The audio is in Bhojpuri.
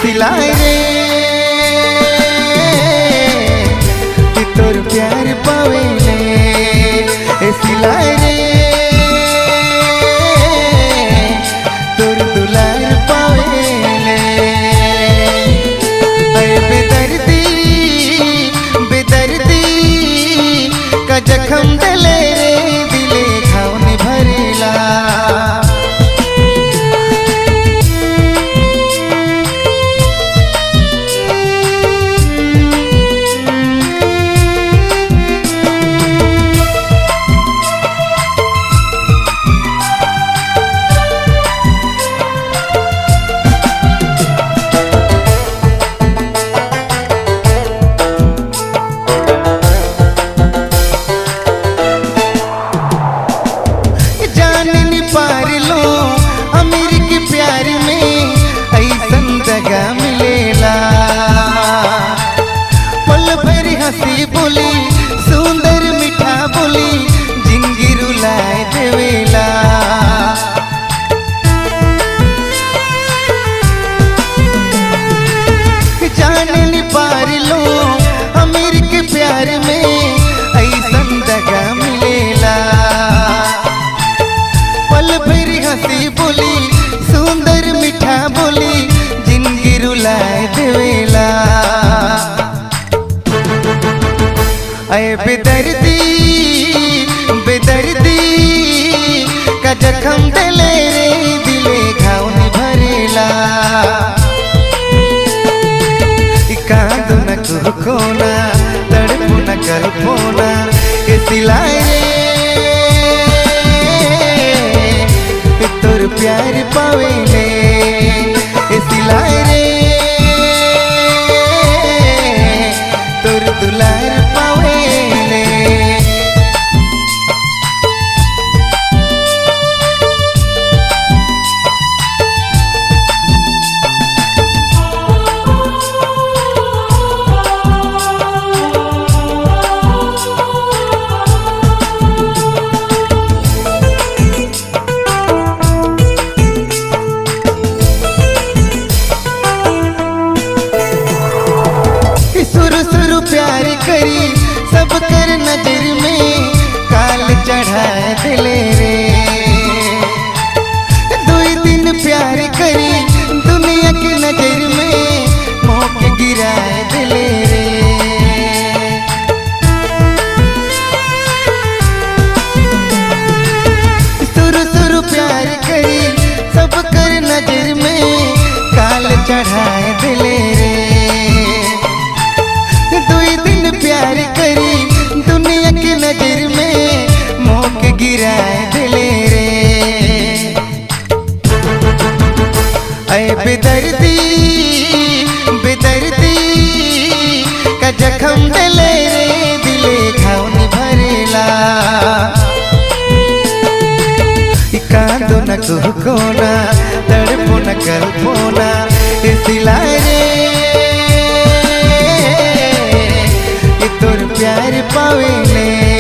सिलाए रे कि तोर प्यार पावेले सिलाए रे तोर दुलार पावेले बेदर्दी बेदर्दी का जख्म दिले रे दिले घाव ने भरेला हंसी बोली सुंदर मीठा बोली जिंदगी रुलाए देवेला जाने नी पार लो अमीर के प्यार में ऐसन दगा मिलेला पल भर हंसी बोली सुंदर मीठा बोली जिंदगी रुलाए देवेला बेदर्दी बेदर्दी का जख्म दिले रे दिले घाव ने भरेला कांदो न कुहकोना तड़पो न कल्पोना के सिलाए रे तोर प्यार पावेले सिलाए रे तोर दुलार प्यार करी सब कर नजर में काल चढ़ाए दिले रे दो दिन प्यार करी दुनिया की नजर में मौके गिराए दिले रे सुरु सुरु प्यार करी सब कर नजर में काल चढ़ाए दिले रे प्यार करी दुनिया की नजर में मौके गिराए दिले रे बेदर्दी बेदर्दी का जख्म दिले रे दिले घाव ने भरेला कांदो न कुहकोना तड़पो न कल्पोना सिलाए रे तोर प्यार पावेले